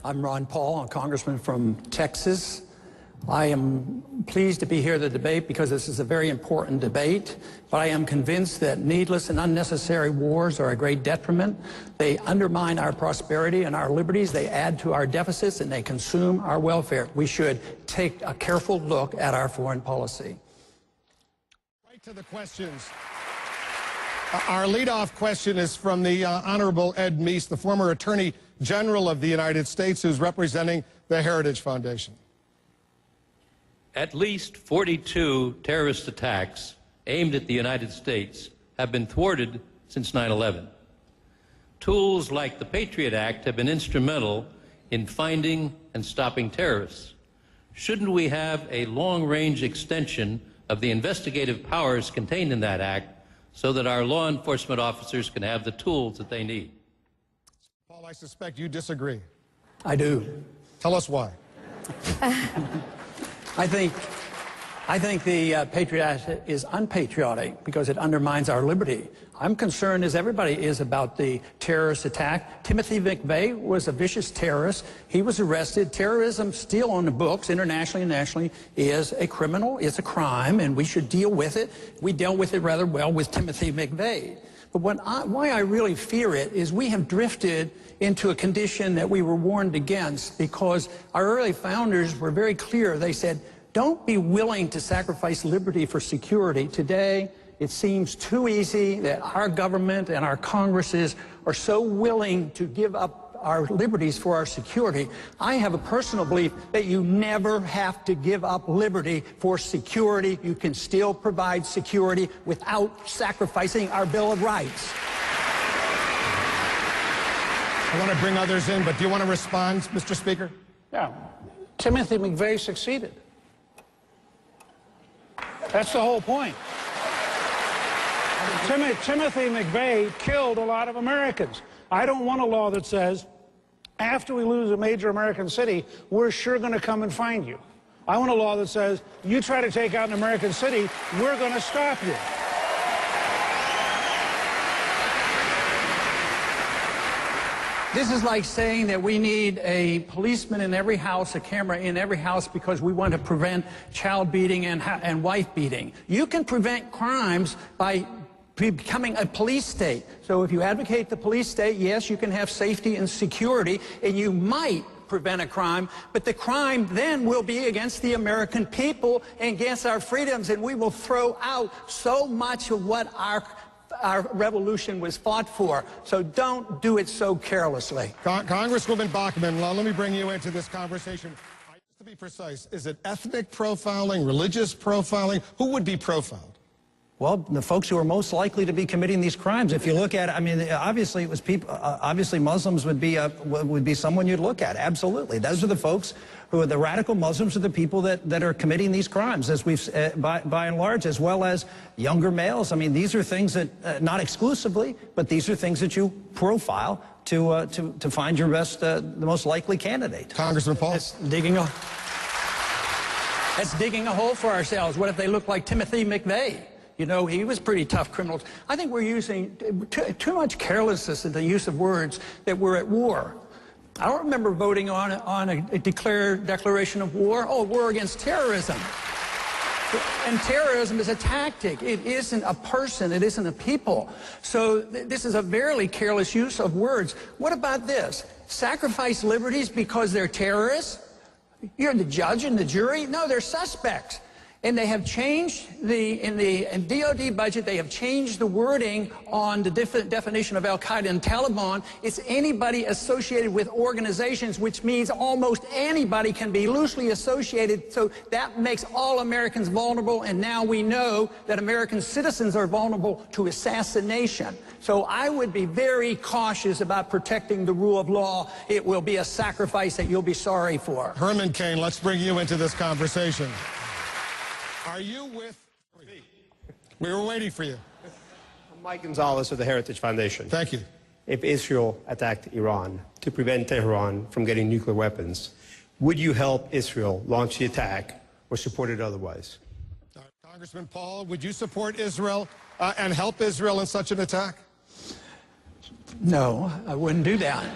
I'm Ron Paul, a congressman from Texas. I am pleased to be here at the debate because this is a very important debate, but I am convinced that needless and unnecessary wars are a great detriment. They undermine our prosperity and our liberties, they add to our deficits, and they consume our welfare. We should take a careful look at our foreign policy. Right to the questions. Our leadoff question is from the Honorable Ed Meese, the former Attorney General of the United States, who's representing the Heritage Foundation. At least 42 terrorist attacks aimed at the United States have been thwarted since 9/11. Tools like the Patriot Act have been instrumental in finding and stopping terrorists. Shouldn't we have a long-range extension of the investigative powers contained in that act so that our law enforcement officers can have the tools that they need? Paul, I suspect you disagree. I do. Tell us why. I think the Patriot Act is unpatriotic because it undermines our liberty. I'm concerned, as everybody is, about the terrorist attack. Timothy McVeigh was a vicious terrorist. He was arrested. Terrorism, still on the books, internationally and nationally, is a criminal. It's a crime, and we should deal with it. We dealt with it rather well with Timothy McVeigh. But why I really fear it is we have drifted into a condition that we were warned against, because our early founders were very clear. They said, don't be willing to sacrifice liberty for security. Today, it seems too easy that our government and our Congresses are so willing to give up our liberties for our security. I have a personal belief that you never have to give up liberty for security. You can still provide security without sacrificing our Bill of Rights. I want to bring others in, but do you want to respond, Mr. Speaker? Yeah. Timothy McVeigh succeeded. That's the whole point. Timothy McVeigh killed a lot of Americans. I don't want a law that says, after we lose a major American city, we're sure going to come and find you. I want a law that says, you try to take out an American city, we're going to stop you. This is like saying that we need a policeman in every house, a camera in every house, because we want to prevent child beating and wife beating. You can prevent crimes by becoming a police state. So if you advocate the police state, yes, you can have safety and security, and you might prevent a crime, but the crime then will be against the American people and against our freedoms, and we will throw out so much of what our revolution was fought for. So don't do it so carelessly. Congresswoman Bachmann, let me bring you into this conversation. To be precise, is it ethnic profiling, religious profiling? Who would be profiled? Well, the folks who are most likely to be committing these crimes. If you look at it, I mean, obviously it was people. Obviously, Muslims would be someone you'd look at. Absolutely, those are the folks who are the radical Muslims, are the people that are committing these crimes, as we've by and large, as well as younger males. I mean, these are things that not exclusively, but these are things that you profile to find your best, the most likely candidate. Congressman Paul, That's digging a hole for ourselves. What if they look like Timothy McVeigh? You know, he was pretty tough criminal. I think we're using too much carelessness in the use of words that we're at war. I don't remember voting on a declaration of war. Oh, war against terrorism. And terrorism is a tactic. It isn't a person. It isn't a people. So this is a very careless use of words. What about this? Sacrifice liberties because they're terrorists? You're the judge and the jury? No, they're suspects. And they have changed in the DOD budget, they have changed the wording on the definition of Al-Qaeda and Taliban. It's anybody associated with organizations, which means almost anybody can be loosely associated. So that makes all Americans vulnerable. And now we know that American citizens are vulnerable to assassination. So I would be very cautious about protecting the rule of law. It will be a sacrifice that you'll be sorry for. Herman Cain, let's bring you into this conversation. Are you with me? We were waiting for you. I'm Mike Gonzalez of the Heritage Foundation. Thank you. If Israel attacked Iran to prevent Tehran from getting nuclear weapons, would you help Israel launch the attack or support it otherwise? Congressman Paul, would you support Israel and help Israel in such an attack? No, I wouldn't do that.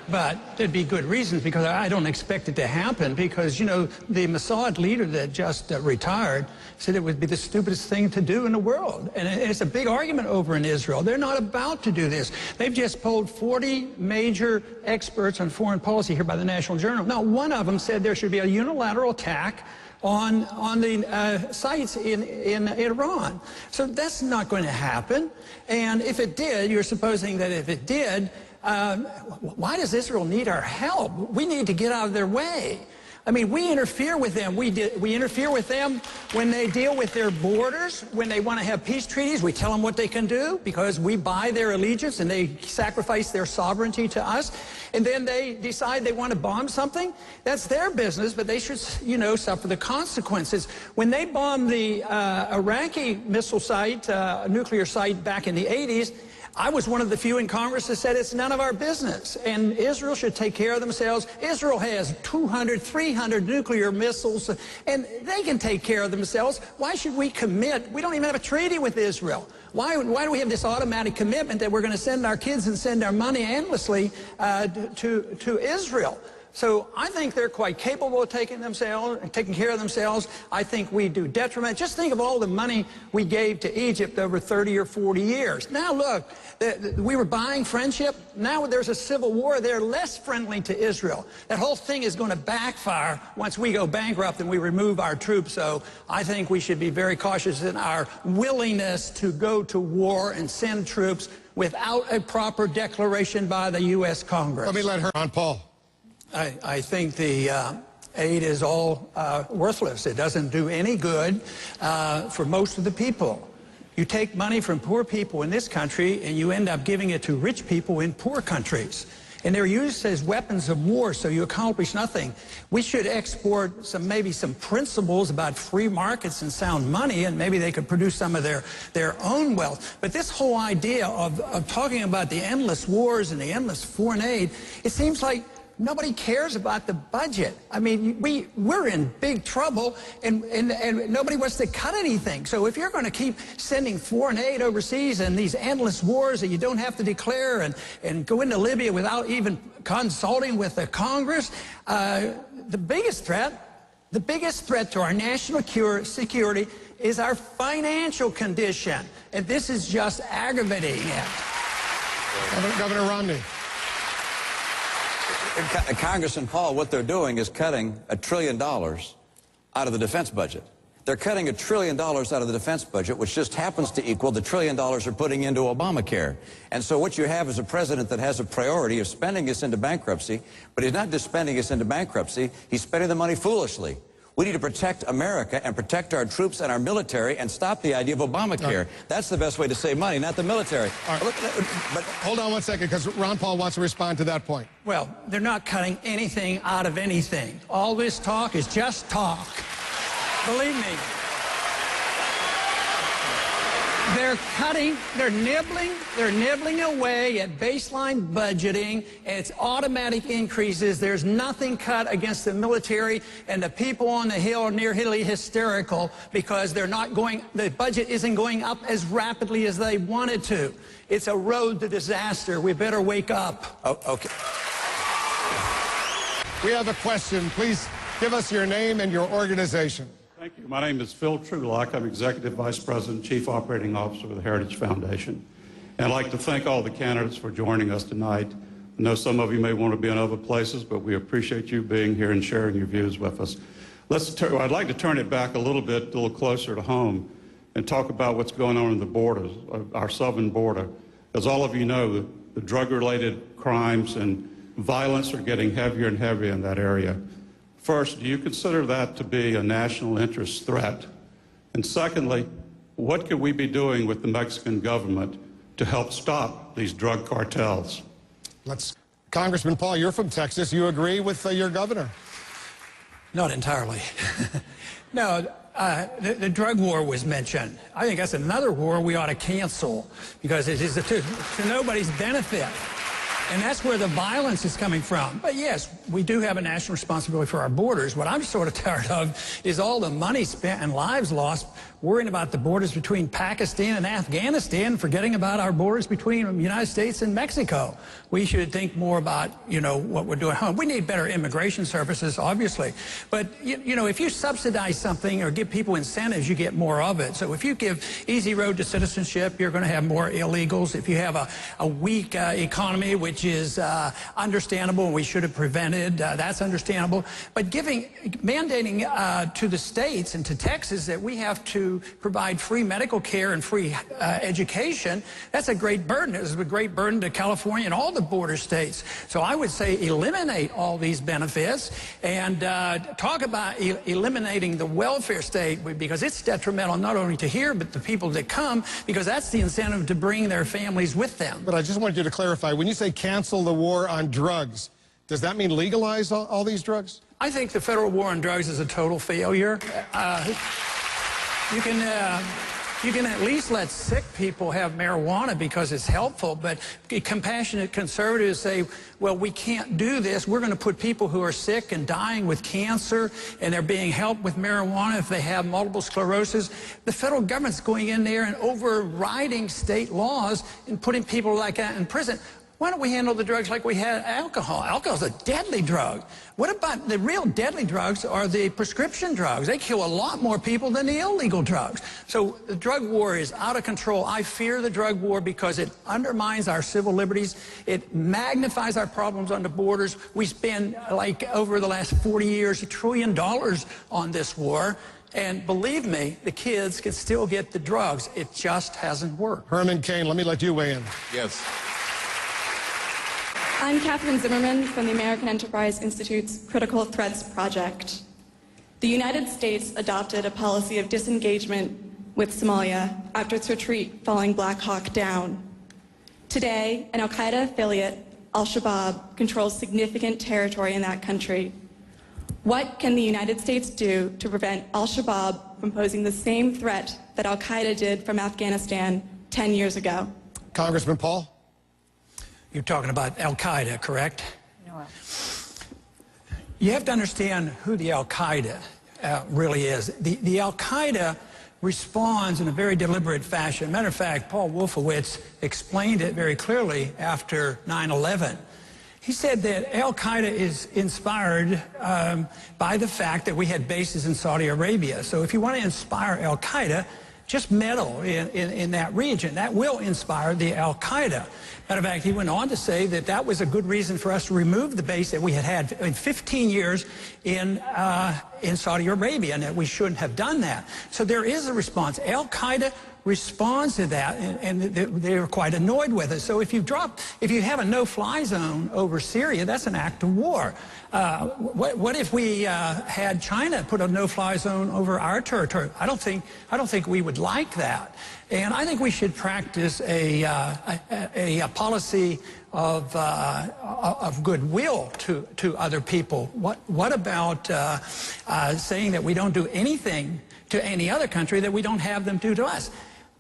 But there'd be good reasons, because I don't expect it to happen, because, you know, the Mossad leader that just retired said it would be the stupidest thing to do in the world. And it's a big argument over in Israel. They're not about to do this. They've just polled 40 major experts on foreign policy here by the National Journal. Now, one of them said there should be a unilateral attack on the sites in Iran. So that's not going to happen. And if it did, you're supposing that if it did, why does Israel need our help? We need to get out of their way. I mean, we interfere with them. We interfere with them when they deal with their borders, when they want to have peace treaties. We tell them what they can do because we buy their allegiance and they sacrifice their sovereignty to us. And then they decide they want to bomb something. That's their business, but they should, you know, suffer the consequences. When they bombed the Iraqi missile site, nuclear site back in the 80s, I was one of the few in Congress that said it's none of our business, and Israel should take care of themselves. Israel has 200, 300 nuclear missiles, and they can take care of themselves. Why should we commit? We don't even have a treaty with Israel. Why do we have this automatic commitment that we're going to send our kids and send our money endlessly to Israel? So I think they're quite capable of taking care of themselves. I think we do detriment. Just think of all the money we gave to Egypt over 30 or 40 years. Now look, we were buying friendship. Now there's a civil war. They're less friendly to Israel. That whole thing is going to backfire once we go bankrupt and we remove our troops. So I think we should be very cautious in our willingness to go to war and send troops without a proper declaration by the U.S. Congress. Let me let her on, Paul. I think the aid is all worthless. It doesn't do any good for most of the people. You take money from poor people in this country and you end up giving it to rich people in poor countries. And they're used as weapons of war, so you accomplish nothing. We should export maybe some principles about free markets and sound money, and maybe they could produce some of their own wealth. But this whole idea of talking about the endless wars and the endless foreign aid, it seems like nobody cares about the budget. I mean, we're in big trouble, and nobody wants to cut anything. So if you're going to keep sending foreign aid overseas and these endless wars that you don't have to declare and go into Libya without even consulting with the Congress, the biggest threat to our national security is our financial condition. And this is just aggravating it. Governor Romney. Congressman Paul, what they're doing is cutting $1 trillion out of the defense budget. They're cutting $1 trillion out of the defense budget, which just happens to equal the $1 trillion they're putting into Obamacare. And so what you have is a president that has a priority of spending us into bankruptcy, but he's not just spending us into bankruptcy, he's spending the money foolishly. We need to protect America and protect our troops and our military and stop the idea of Obamacare. That's the best way to save money, not the military. But hold on one second, because Ron Paul wants to respond to that point. Well, they're not cutting anything out of anything. All this talk is just talk. Believe me. They're nibbling away at baseline budgeting, and it's automatic increases. There's nothing cut against the military, and the people on the Hill are nearly hysterical because the budget isn't going up as rapidly as they wanted to. It's a road to disaster. We better wake up. Oh, okay. We have a question. Please give us your name and your organization. Thank you. My name is Phil Trulock. I'm Executive Vice President, Chief Operating Officer of the Heritage Foundation. And I'd like to thank all the candidates for joining us tonight. I know some of you may want to be in other places, but we appreciate you being here and sharing your views with us. I'd like to turn it back a little closer to home and talk about what's going on in the borders, our southern border. As all of you know, the drug-related crimes and violence are getting heavier and heavier in that area. First, do you consider that to be a national interest threat? And secondly, what could we be doing with the Mexican government to help stop these drug cartels? Congressman Paul, you're from Texas. You agree with your governor? Not entirely. No, the drug war was mentioned. I think that's another war we ought to cancel because it is to nobody's benefit. And that's where the violence is coming from. But yes, we do have a national responsibility for our borders. What I'm sort of tired of is all the money spent and lives lost worrying about the borders between Pakistan and Afghanistan, forgetting about our borders between the United States and Mexico. We should think more about, you know, what we're doing at home. We need better immigration services, obviously. But, you know, if you subsidize something or give people incentives, you get more of it. So if you give easy road to citizenship, you're going to have more illegals. If you have a weak economy, which is understandable and we should have prevented, that's understandable. But mandating to the states and to Texas that we have to provide free medical care and free education, that's a great burden. It's a great burden to California and all the border states. So I would say eliminate all these benefits and talk about eliminating the welfare state, because it's detrimental not only to here but the people that come, because that's the incentive to bring their families with them. But I just wanted you to clarify, when you say cancel the war on drugs, does that mean legalize all these drugs? I think the federal war on drugs is a total failure. You can at least let sick people have marijuana because it's helpful, but compassionate conservatives say, well, we can't do this. We're going to put people who are sick and dying with cancer, and they're being helped with marijuana if they have multiple sclerosis. The federal government's going in there and overriding state laws and putting people like that in prison. Why don't we handle the drugs like we had alcohol? Alcohol's a deadly drug. What about the real deadly drugs are the prescription drugs? They kill a lot more people than the illegal drugs. So the drug war is out of control. I fear the drug war because it undermines our civil liberties. It magnifies our problems on the borders. We spend, like, over the last 40 years, $1 trillion on this war. And believe me, the kids can still get the drugs. It just hasn't worked. Herman Cain, let me let you weigh in. Yes. I'm Catherine Zimmerman from the American Enterprise Institute's Critical Threats Project. The United States adopted a policy of disengagement with Somalia after its retreat following Black Hawk Down. Today, an al-Qaeda affiliate, al-Shabaab, controls significant territory in that country. What can the United States do to prevent al-Shabaab from posing the same threat that al-Qaeda did from Afghanistan 10 years ago? Congressman Paul? You're talking about al-Qaeda, correct? No. You have to understand who the al-Qaeda really is. The al-Qaeda responds in a very deliberate fashion. Matter of fact, Paul Wolfowitz explained it very clearly after 9/11. He said that al-Qaeda is inspired by the fact that we had bases in Saudi Arabia. So if you want to inspire al-Qaeda, just meddle in that region. That will inspire the al-Qaeda. Matter of fact, he went on to say that that was a good reason for us to remove the base that we had had in 15 years in Saudi Arabia, and that we shouldn't have done that. So there is a response. Al-Qaeda responds to that, and they're quite annoyed with it. So if you have a no-fly zone over Syria, that's an act of war. What if we had China put a no-fly zone over our territory? I don't think we would like that. And I think we should practice a policy of goodwill to other people. What about saying that we don't do anything to any other country that we don't have them do to us?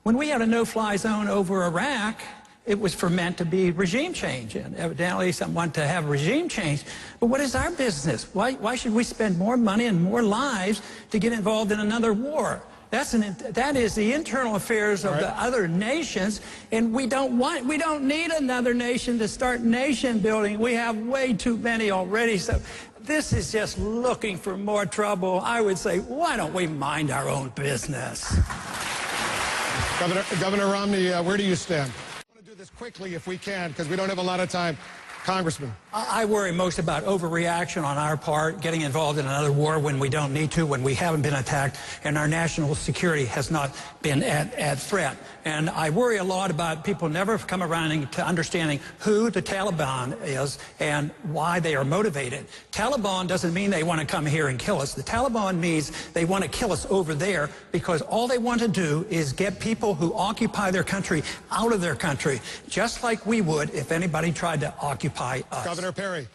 When we had a no-fly zone over Iraq, it was meant to be regime change, and evidently someone wanted to have regime change. But what is our business? Why should we spend more money and more lives to get involved in another war? That is the internal affairs of the other nations, and we don't need another nation to start nation building. We have way too many already. So this is just looking for more trouble. I would say, why don't we mind our own business? Governor Romney, where do you stand? I want to do this quickly if we can, because we don't have a lot of time. Congressman. I worry most about overreaction on our part, getting involved in another war when we don't need to, when we haven't been attacked, and our national security has not been at threat. And I worry a lot about people never come around to understanding who the Taliban is and why they are motivated. Taliban doesn't mean they want to come here and kill us. The Taliban means they want to kill us over there because all they want to do is get people who occupy their country out of their country, just like we would if anybody tried to occupy us. Governor Perry.